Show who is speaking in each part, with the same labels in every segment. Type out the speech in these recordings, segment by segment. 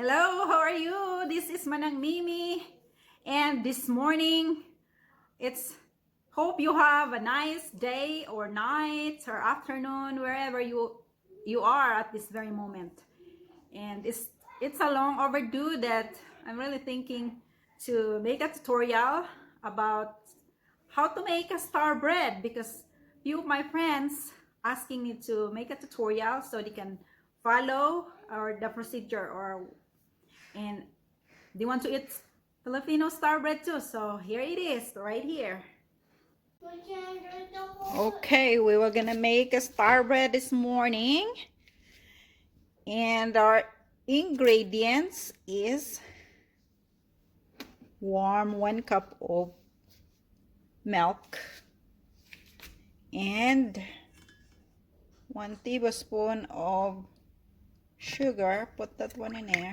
Speaker 1: Hello, how are you? This is Manang Mimi, and this morning it's hope you have a nice day or night or afternoon wherever you are at this very moment. And it's a long overdue that I'm really thinking to make a tutorial about how to make a star bread, because few of my friends asking me to make a tutorial so they can follow or the procedure, or and they want to eat Filipino star bread too. So here it is, right here. Okay, we were gonna make a star bread this morning, and our ingredients is warm 1 cup of milk and 1 tablespoon of sugar. Put that one in there.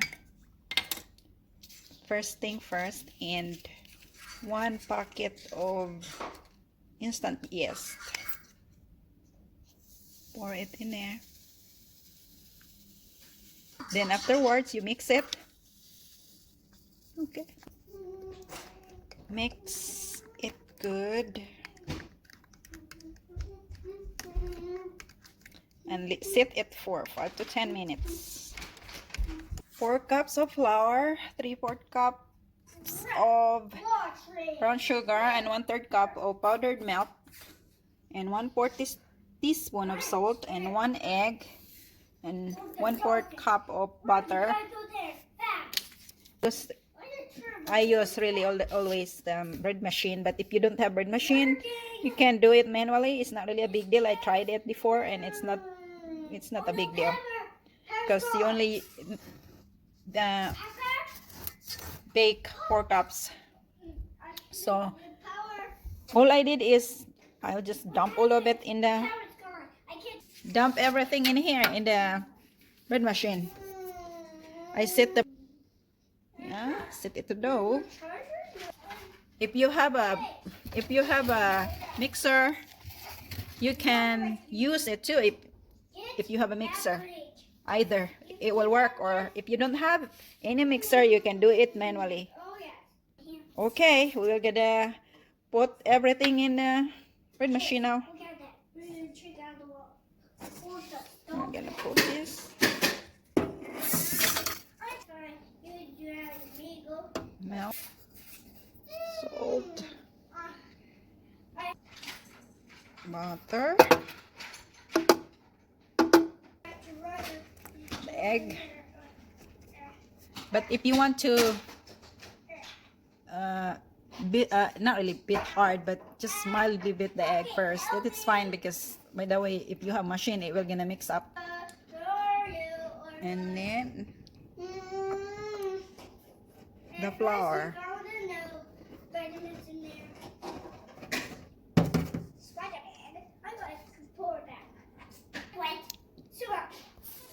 Speaker 1: First thing first, and 1 packet of instant yeast. Pour it in there. Then afterwards you mix it. Okay. Mix it good. And sit it for 5 to 10 minutes. 4 cups of flour, 3/4 cups of brown sugar, and 1/3 cup of powdered milk, and 1/4 teaspoon of salt, and 1 egg, and 1/4 cup of butter. I use really always the bread machine, but if you don't have bread machine, you can do it manually. It's not really a big deal. I tried it before, and it's not a big deal, because you only bake 4 cups. So all I did is I'll just dump all of it in the everything in here in the bread machine. I set it to dough. If you have a mixer, you can use it too. If you have a mixer, either it will work, or if you don't have any mixer, you can do it manually. Okay, we're gonna put everything in the bread machine now. I'm gonna put this milk, salt, butter, the egg. But if you want to not really beat hard, but just mildly beat the egg first, that it's fine, because by the way, if you have machine, it will gonna mix up. And then the flour.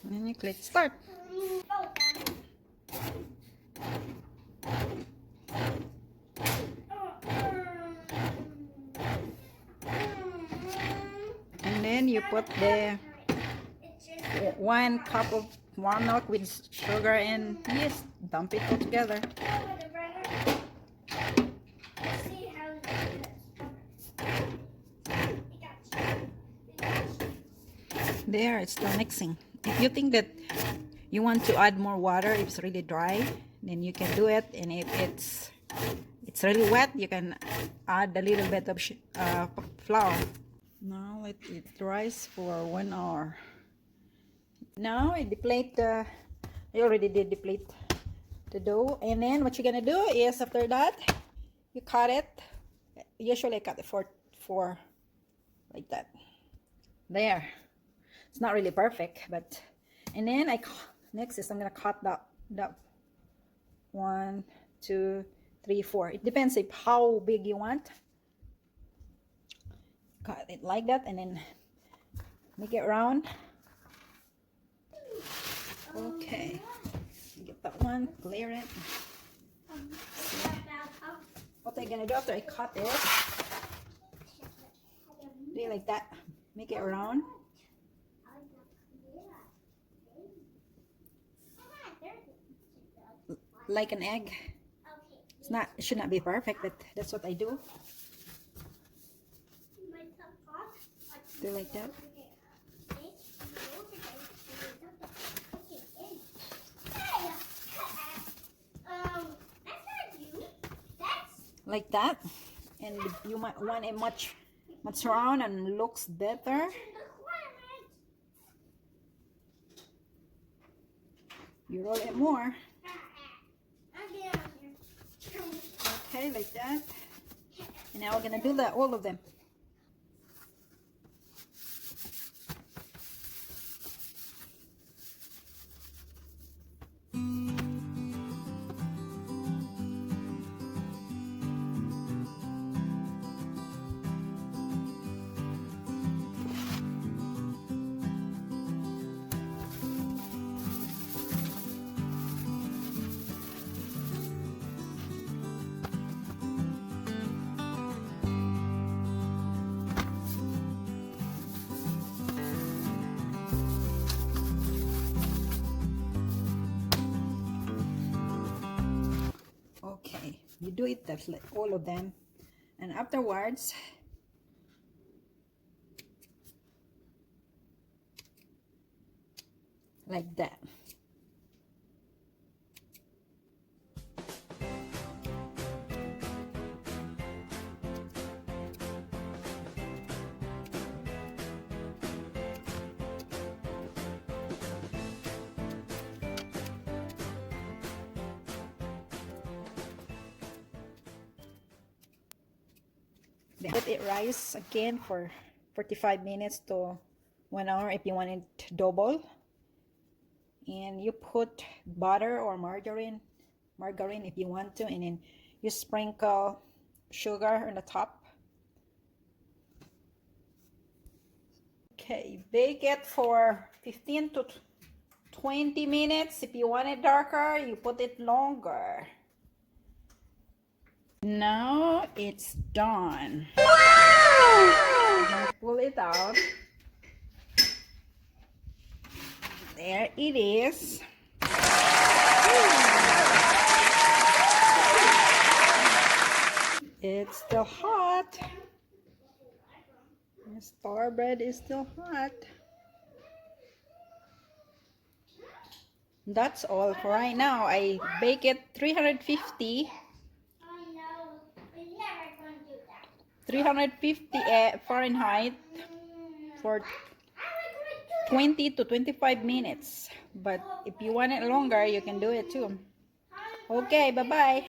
Speaker 1: And then you click start. And then you put the 1 cup of warm milk with sugar and yeast. Dump it all together. There, it's still mixing. If you think that you want to add more water, if it's really dry, then you can do it. And if it's really wet, you can add a little bit of flour. Now let it rise for 1 hour. Now I deplete I already did deplete the dough. And then what you're gonna do is, after that, you cut it. Usually I cut it for like that. There. It's not really perfect, but and then next is I'm gonna cut that 1, 2, 3, 4. It depends if how big you want. Cut it like that, and then make it round. Okay, get that one, clear it. What I'm gonna do after I cut it, do it like that. Make it round. like an egg. It's not, it should not be perfect, but that's what I do. Do like that. Like that. And you might want it much round and looks better. You roll it more. Okay, like that. And now we're gonna do that, all of them. Okay, you do it that like all of them, and afterwards like that. Then let it rise again for 45 minutes to 1 hour if you want it double. And you put butter or margarine if you want to, and then you sprinkle sugar on the top. Okay, bake it for 15 to 20 minutes. If you want it darker, you put it longer. Now it's done. Wow! I'm gonna pull it out. There it is. It's still hot. The star bread is still hot. That's all for right now. I bake it 350 Fahrenheit for 20 to 25 minutes. But if you want it longer, you can do it too. Okay, bye-bye.